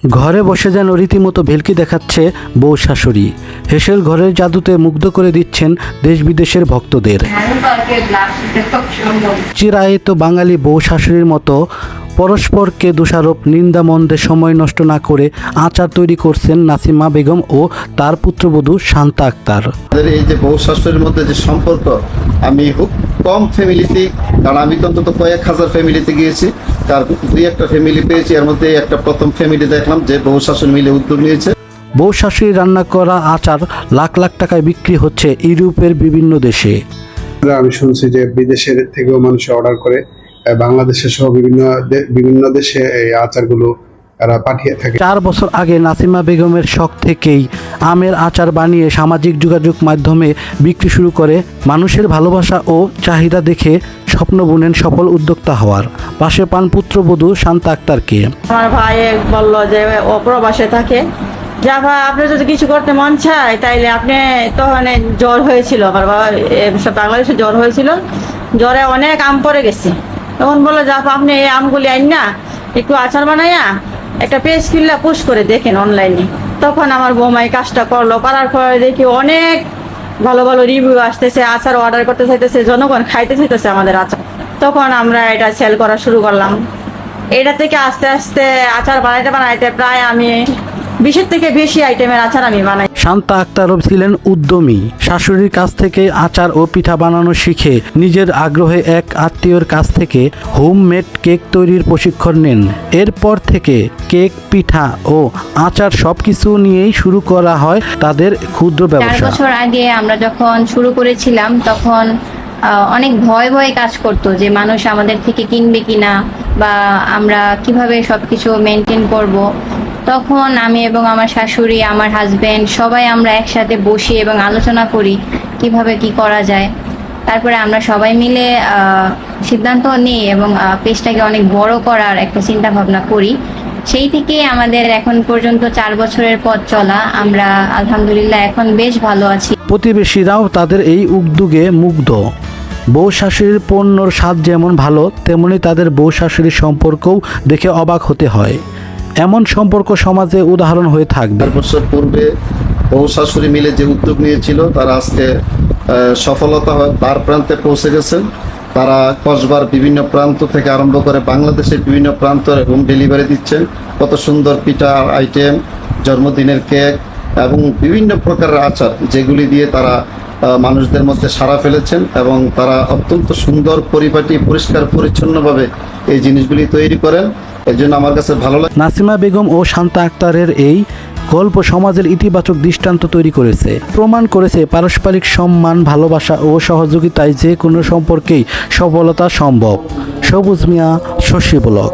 ঘরে বসে যেন রীতিমতো ভেলকি দেখাচ্ছে বউ শাশুড়ি। হেসেল ঘরের জাদুতে মুগ্ধ করে দিচ্ছেন দেশ বিদেশের ভক্তদের। চিরায়ত বাঙালি বউ শাশুড়ির মতো পরস্পরকে দোষারোপ নিন্দামন্দে সময় নষ্ট না করে আচার তৈরি করছেন নাসিমা বেগম ও তার পুত্রবধূ শান্তা আক্তার। এই যে বউ শাশুড়ির মধ্যে যে সম্পর্ক, আমি খুব কম ফ্যামিলিতে, কারণ আমি তো অন্তত কয়েক হাজার ফ্যামিলিতে গিয়েছি, তার দুই একটা ফ্যামিলি পেয়েছি। এর মধ্যে একটা প্রথম ফ্যামিলি দেখলাম যে বউ শাশুড়ি মিলে উদ্যোগ নিয়েছে। বউ শাশুড়ি রান্না করা আচার লাখ লাখ টাকায় বিক্রি হচ্ছে ইউরোপের বিভিন্ন দেশে। আমি শুনছি যে বিদেশের থেকেও মানুষ অর্ডার করে, বাংলাদেশে সহ বিভিন্ন দেশে এই আচারগুলো তারা পাঠিয়ে থাকে। 4 বছর আগে নাসিমা বেগমের শখ থেকেই আমের আচার বানিয়ে সামাজিক যোগাযোগ মাধ্যমে বিক্রি শুরু করে। মানুষের ভালোবাসা ও চাহিদা দেখে স্বপ্ন বুনেন সফল উদ্যোক্তা হওয়ার। পাশে পান পুত্রবধূ শান্তা আক্তারকে। আমার ভাই বলল যে ও প্রবাসে থাকে, যা ভাই আপনি যদি কিছু করতে মন চায় তাইলে আপনি, তখন জ্বর হয়েছিল আমার বাবা, বাংলাদেশে জ্বর হয়েছিল, জ্বরে অনেক আম পড়ে গেছে। তখন বললো যা আপনি এই আমগুলি আইন না একটু আচার বানাইয়া একটা পেজ খুললে পোস্ট করে দেখেন অনলাইনে। তখন আমার বৌমাই কাজটা করলো, করার পরে দেখি অনেক ভালো ভালো রিভিউ আসতেছে, আচার অর্ডার করতে চাইতেছে, জনগণ খাইতে চাইতেছে আমাদের আচার। তখন আমরা এটা সেল করা শুরু করলাম। এটা থেকে আস্তে আস্তে আচার বানাইতে প্রায় আমি 20 থেকে বেশি আইটেমের আচার আমি বানাই। শান্তা আক্তারও ছিলেন উদ্যমী। শাশুড়ির কাছ থেকে আচার ও পিঠা বানানো শিখে নিজের আগ্রহে এক আত্মীয়র কাছ থেকে হোমমেড কেক তৈরির প্রশিক্ষণ নেন। এরপর থেকে কেক, পিঠা ও আচার সবকিছু নিয়েই শুরু করা হয় তাদের ক্ষুদ্র ব্যবসা। 4 বছর আগে আমরা যখন শুরু করেছিলাম তখন অনেক ভয় কাজ করতো যে মানুষ আমাদের থেকে কিনবে কিনা বা আমরা কিভাবে সবকিছু মেনটেন করব। তখন আমি এবং আমার শাশুড়ি, আমার হাজবেন্ড সবাই আমরা একসাথে বসি এবং আলোচনা করি কিভাবে কি করা যায়। তারপরে আমরা সবাই মিলে সিদ্ধান্ত নিই এবং পেজটাকে অনেক বড় করার একটা চিন্তা ভাবনা করি। সেই থেকে আমাদের এখন পর্যন্ত 4 বছরের পথ চলা। আমরা আলহামদুলিল্লাহ এখন বেশ ভালো আছি। প্রতিবেশীরাও তাদের এই উদ্যোগে মুগ্ধ। বউ শাশুড়ির পণ্যর স্বাদ যেমন ভালো, তেমনি তাদের বউ শাশুড়ির সম্পর্কও দেখে অবাক হতে হয়। এমন সম্পর্ক সমাজে উদাহরণ হয়ে থাকবে। 4 বছর পূর্বে বউ শাশুড়ি মিলে যে উদ্যোগ নিয়েছিল তারা আজকে সফলতা তার প্রান্তে পৌঁছে গেছেন। তারা কসবার বিভিন্ন প্রান্ত থেকে আরম্ভ করে বাংলাদেশের বিভিন্ন প্রান্তে হোম ডেলিভারি দিচ্ছেন। কত সুন্দর পিঠা আইটেম, জন্মদিনের কেক এবং বিভিন্ন প্রকারের আচার, যেগুলি দিয়ে তারা মানুষদের মধ্যে সাড়া ফেলেছেন এবং তারা অত্যন্ত সুন্দর, পরিপাটি, পরিষ্কার পরিচ্ছন্নভাবে এই জিনিসগুলি তৈরি করেন। এর জন্য আমার কাছে ভালো লাগে। নাসিমা বেগম ও শান্তা আক্তারের এই গল্প সমাজের ইতিবাচক দৃষ্টান্ত তৈরি করেছে, প্রমাণ করেছে পারস্পরিক সম্মান, ভালোবাসা ও সহযোগিতায় যে কোনো সম্পর্কেই সফলতা সম্ভব। সবুজ মিয়া, শশী ব্লগ।